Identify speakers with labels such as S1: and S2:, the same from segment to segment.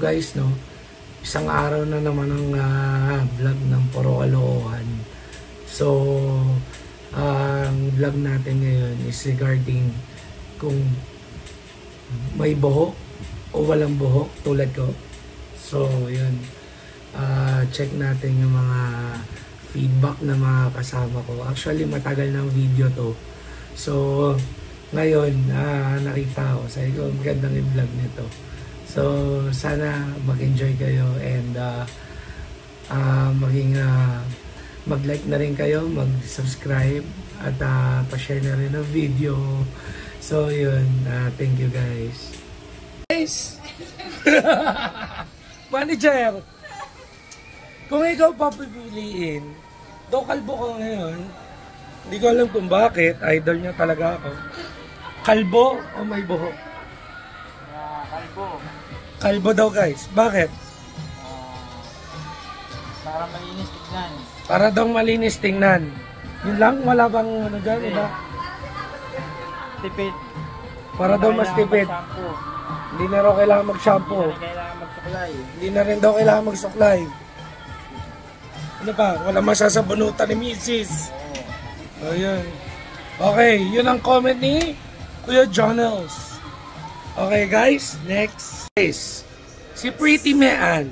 S1: guys, no? Isang araw na naman ang vlog ng Puro Kalokohan. So, ang vlog natin ngayon is regarding kung may buhok o walang buhok tulad ko. So, yun. Check natin yung mga feedback na mga kasama ko. Actually, matagal ng video to. So, ngayon, nakita ko. Sabi ko, magandang i-vlog nito. So, sana mag-enjoy kayo and mag-like na rin kayo, mag-subscribe at pa-share na rin ang video. So, yun. Thank you, guys. Guys! Manager! Kung ikaw papipiliin, do kalbo ko ngayon, hindi ko alam kung bakit, idol niya talaga ako. Kalbo o may buhok?
S2: Kalbo.
S1: Kalbo daw guys. Bakit?
S2: Para malinis tignan.
S1: Para daw malinis tingnan. Yun lang? Wala bang ano dyan? Iba?
S2: Tipid.
S1: Para daw mas tipid. Hindi na raw kailangan mag-shampoo.
S2: Hindi na kailangan magsuklay.
S1: Hindi na rin daw kailangan magsuklay. Ano pa? Wala masasabunutan ni Mrs. Oh, yun. Okay, yun ang comment ni Kuya Jonels. Okay guys, next. Guys, si Pretty Mean.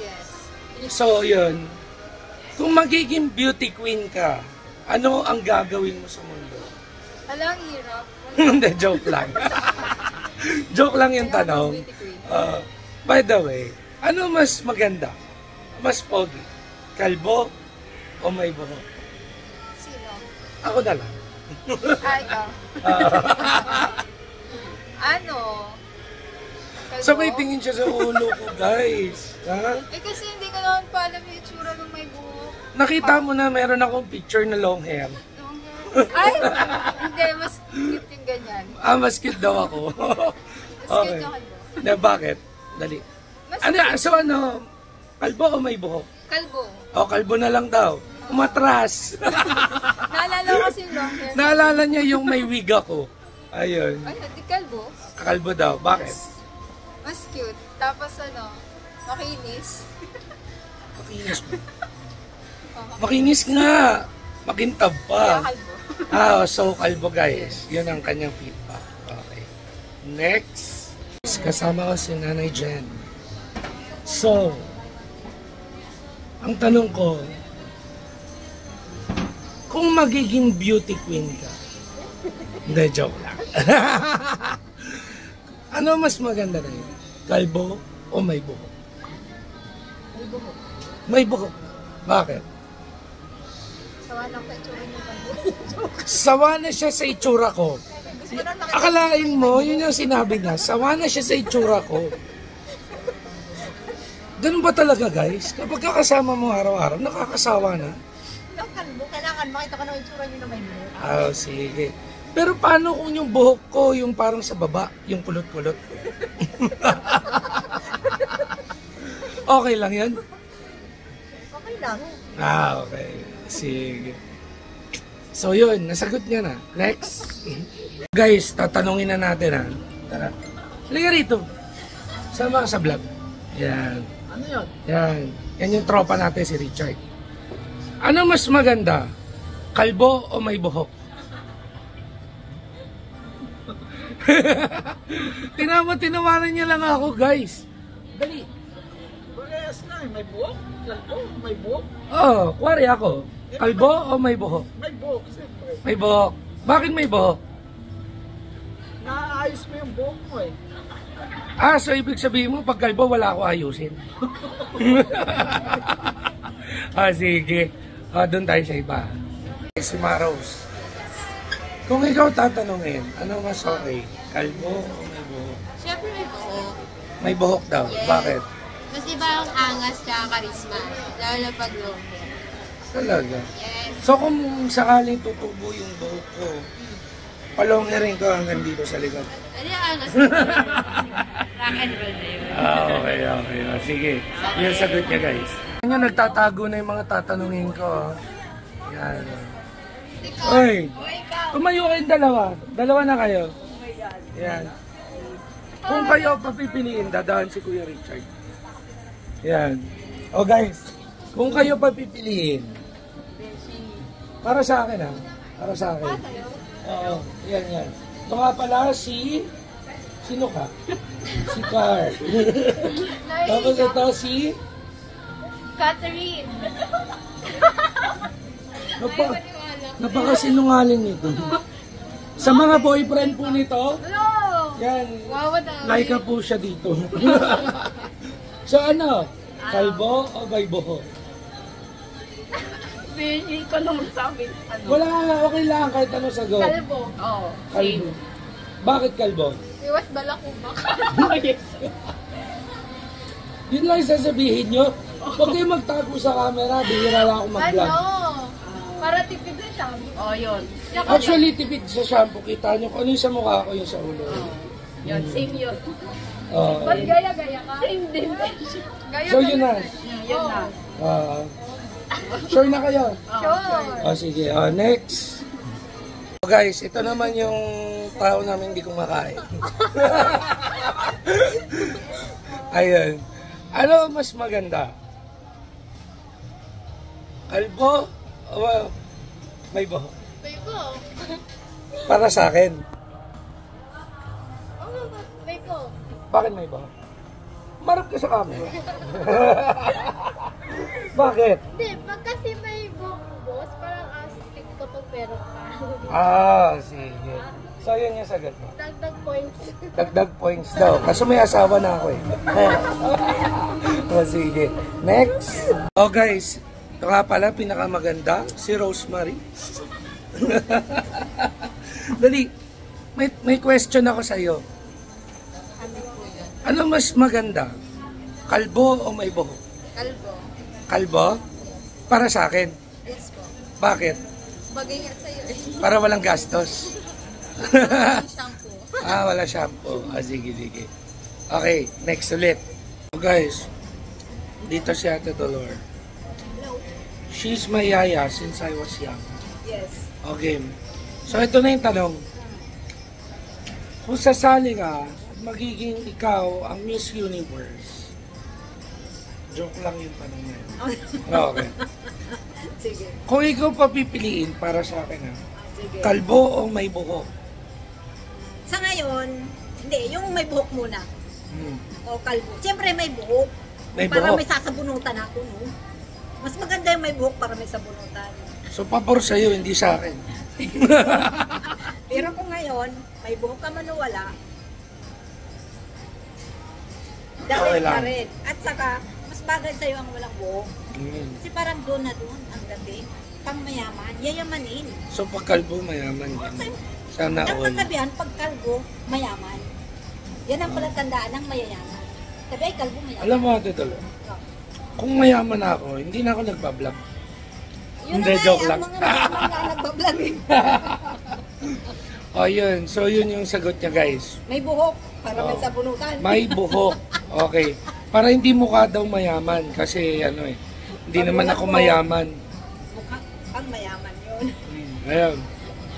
S3: Yes.
S1: So, yun. Kung magiging beauty queen ka, ano ang gagawin mo sa mundo?
S3: Alang hirap.
S1: Hindi, joke lang. Joke lang yung tanong. By the way, ano mas maganda? Mas pogi? Kalbo o may buhok?
S3: Sino?
S1: Ako na lang.
S3: Ikaw. Ano? Kalbo?
S1: So may tingin siya sa ulo ko, guys. Ha?
S3: Kasi hindi ko naman pa alam yung itsura ng may buhok.
S1: Nakita mo na meron akong picture na long hair.
S3: Long hair? Ay! Hindi, mas cute yung ganyan.
S1: Mas cute daw ako.
S3: Mas cute yung kalbo.
S1: Na, bakit? Dali. So ano, kalbo o may buhok?
S3: Kalbo.
S1: O, kalbo na lang daw. Umatras.
S3: Naalala ko kasi yung long hair.
S1: Naalala niya yung may wig ako. Ayun.
S3: Ay, di kalbo.
S1: Kalbo daw. Bakit?
S3: Mas cute. Tapos makinis.
S1: Makinis mo. Makinis nga. Makintab
S3: Kaya
S1: pa.
S3: kalbo.
S1: So kalbo guys. Yun ang kanyang feedback. Okay. Next. Kasama ko si Nanay Jen. So, ang tanong ko, kung magiging beauty queen ka, hindi, joke lang. Ano mas maganda na yun? Kalbo o may buhok?
S3: May buhok.
S1: May buhok. Bakit?
S3: Sawa lang sa itsura niyo kalbo.
S1: Sawa na siya sa itsura ko. Akalain mo, yun yung sinabi niya, sawa na siya sa itsura ko. Ganun ba talaga guys? Kapag kakasama mo araw-araw, nakakasawa na.
S3: Ang kalbo, kailangan makita ka ng itsura niyo na may buhok.
S1: Sige. Pero paano kung yung buhok ko, yung parang sa baba, yung pulot-pulot? Okay lang yan?
S3: Okay lang.
S1: Okay. Sige. So yun, nasagot niya na. Next. Guys, tatanungin na natin ha. Tara. Halika rito. Sama ka sa vlog. Yan.
S2: Ano yun?
S1: Yan. Yan yung tropa natin si Richard. Ano mas maganda? Kalbo o may buhok? Tinawanan niya lang ako, guys. Dali.
S2: Parehas na eh. May buhok. Kalbo. May buhok.
S1: Kuwari ako. Kalbo o may buhok?
S2: May buhok. Siyempre.
S1: May buhok. Bakit may buhok?
S2: Naayos mo yung buhok mo eh.
S1: So ibig sabihin mo, pag kalbo, wala ako ayusin. Sige. Doon tayo sa iba. Si Maros. Kung ikaw tatanungin, ano mas okay? Kalbo o may buhok?
S3: Siyempre may buhok.
S1: May buhok daw.
S3: Yes.
S1: Bakit?
S3: Mas iba ang angas tsaka karisma. Lalo na pag long hair.
S1: Talaga.
S3: Yes.
S1: So kung sakaling tutubo yung buhok ko, palongerin ko hanggang dito sa likod.
S3: Ano yung angas? Rock and roll na yun.
S1: Okay. Sige. Yung sagot niya, guys. Yan, nagtatago na yung mga tatanungin ko. Yan. Oy, tumayo kayong dalawa. Dalawa na kayo. Yan. Kung kayo papipiliin, dadaan si Kuya Richard. Yan. O guys, kung kayo papipiliin, para sa akin ha, para sa akin. Oo, yan. Ito nga pala sino ka? Si Car. Tapos ito si
S3: Catherine.
S1: Napakasinungaling nito. Sa mga boyfriend po nito,
S3: Hello!
S1: yan,
S3: Wow, dami.
S1: like po siya dito. So ano, kalbo o may buhok?
S2: Hindi ko nung sabi. Ano?
S1: Wala, okay lang kahit ano sagot.
S3: Kalbo.
S2: Oo.
S1: Kalbo. Bakit kalbo?
S3: Iwas balakubak.
S1: Yun lang sasabihin nyo. Huwag kayo magtago sa camera, bihira lang ako mag-vlog.
S3: Ano? Para tipid na siya.
S2: Oh, yun.
S1: Actually, tipid sa shampoo, kita nyo kung ano yung sa mukha ko, yung sa ulo.
S2: Yun, same yun.
S1: Oh,
S3: Ba't
S1: ayun.
S3: gaya-gaya ka? Same din.
S1: So yun na.
S2: Yun na.
S1: Sure na kayo?
S3: Sure.
S1: Sige, next. Guys, ito naman yung tao namin hindi kumakain. Ayun. Ano mas maganda? Kalbo o may buhok?
S3: May po.
S1: Para sa akin.
S3: May po.
S1: Bakit may buhok? Marap ka sa camera. Bakit?
S3: Hindi, pag kasi may buhok boss, parang astig kapag meron ka.
S1: Sige. So, yun yung sagot mo.
S3: Dagdag points.
S1: Dagdag points daw. Kaso may asawa na ako eh. Sige. Next. Guys. Ito nga pala, pinakamaganda. Si Rosemary. Dali. May question ako sa iyo. Ano mas maganda? Kalbo o may buhok?
S3: Kalbo.
S1: Kalbo? Para sa akin.
S3: Yes po.
S1: Bakit?
S3: Bagay nga sa'yo eh.
S1: Para walang gastos.
S3: Shampoo.
S1: Wala shampoo. Sige. Okay, next ulit. Guys, dito si Ate Dolor.
S3: Hello.
S1: She's my yaya since I was young.
S3: Yes.
S1: Okay. So, ito na yung tanong. Kung sasali ka, magiging ikaw ang Miss Universe. Joke lang yung tanong na yun. Okay.
S3: Sige.
S1: Kung ikaw papipiliin para sa akin,
S3: Sige.
S1: kalbo o may buhok?
S4: Sa ngayon, hindi, yung may buhok muna. O kalbo. Siyempre may buhok.
S1: May
S4: para
S1: buhok.
S4: may sasabunutan ako, no? Mas maganda yung may buhok para may sabunutan.
S1: So, pabor sa'yo, hindi sa akin.
S4: Pero kung ngayon, may buhok ka man o wala,
S1: Okay
S4: dahil
S1: lang.
S4: pa rin. At saka, mas bagay sa'yo ang walang buhok.
S1: Mm.
S4: Kasi parang doon na doon ang dating. Pang mayaman, yayamanin.
S1: So, pag kalbo, mayaman din. Sana
S4: Ang
S1: all.
S4: kasabihan, pag kalbo, mayaman. Yan ang palatandaan ng mayayaman. Sabi ay kalbo mayaman.
S1: Alam mo, Ate Dolor, kung mayaman ako, hindi na ako nagbablog.
S4: Yun
S1: Hindi,
S4: na nga,
S1: joke
S4: ang
S1: lang.
S4: mga mayaman nga nagbablog.
S1: Yun. So, yun yung sagot niya, guys.
S4: May buhok para may
S1: Oo.
S4: sabunutan.
S1: May buhok. Okay. Para hindi mukha daw mayaman. Kasi, hindi
S4: Pag
S1: naman
S4: walang
S1: ako
S4: buhok.
S1: mayaman.
S4: Mukha pang mayaman yun.
S1: Ayun.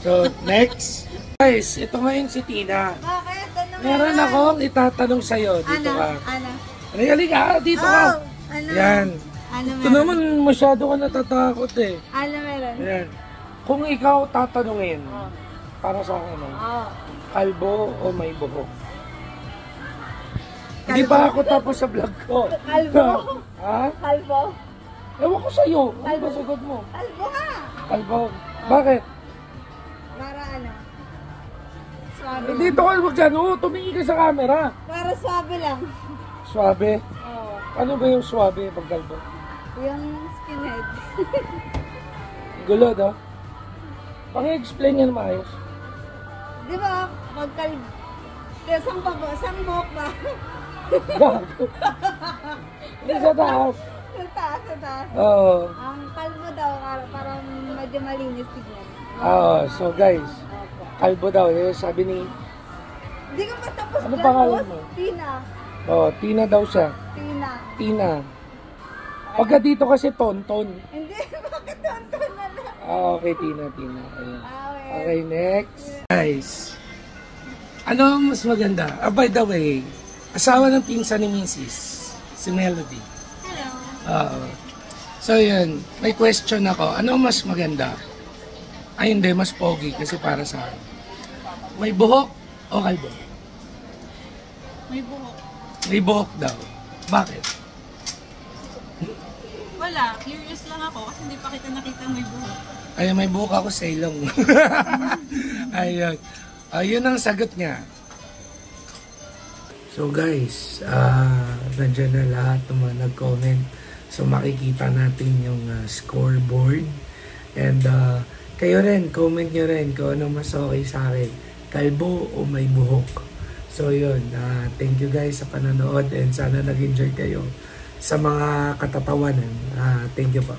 S1: So, next. Guys, ito ngayon si Tina.
S4: Bakit? Ano
S1: Meron akong itatanong sa'yo. Dito ka.
S4: Ano?
S1: Halika, dito ka.
S4: Ano?
S1: Yan.
S4: Ano
S1: Ito naman, masyado ka natatakot eh.
S4: Ano meron?
S1: Yan. Kung ikaw tatanungin, para sa akin, kalbo o may buhok? Hindi pa ako tapos sa vlog ko.
S4: Kalbo?
S1: Ha?
S4: Kalbo?
S1: Ewan ko sa'yo. Ano ba sagot mo?
S4: Kalbo ha?
S1: Kalbo. Bakit?
S4: Para ano? Swabe lang.
S1: Dito ka wag dyan. Tumingin ka sa camera.
S4: Para swabe lang.
S1: Swabe.
S4: Oo.
S1: Ano ba yung swabe pag kalbo?
S4: Yung skinhead.
S1: Gulo, no? Paki-explain yan maayos.
S4: Di ba? Pag kalbo. Kaya sang buhok ba?
S1: Gago. Hindi sa taas.
S4: Sa taas, sa taas.
S1: Oo.
S4: Ang kalbo daw, parang medyo malinis tignan.
S1: So guys,
S4: Opo.
S1: kalbo daw. Sabi ni,
S4: Hindi ka pa tapos
S1: Ano
S4: dyan,
S1: pangalan
S4: boss?
S1: mo?
S4: Tina.
S1: Tina daw siya.
S4: Tina.
S1: Tina. Pagka dito kasi tonton.
S4: Hindi, bakit tonton na lang?
S1: Okay, Tina. Ayun.
S4: Ah, well.
S1: Okay, next. Guys, Ano ang mas maganda? By the way, asawa ng pinsan ni Mrs. Si Melody.
S4: Hello.
S1: So yun, may question ako. Ano ang mas maganda? Ay hindi, mas pogi kasi para sa akin. May buhok o kalbo?
S5: May buhok.
S1: May buhok daw. Bakit?
S5: Wala, curious lang ako kasi hindi pa kita nakita may buhok.
S1: Ay, may buhok ako sa ilong. Ayun. Ayun ang sagot niya. So guys, nandiyan na lahat ng mga nag-comment. So makikita natin yung scoreboard. And kayo rin, comment nyo rin kung ano mas okay sa akin. Kalbo o may buhok. So yun, thank you guys sa panonood and sana nag-enjoy kayo sa mga katatawanan. Thank you po.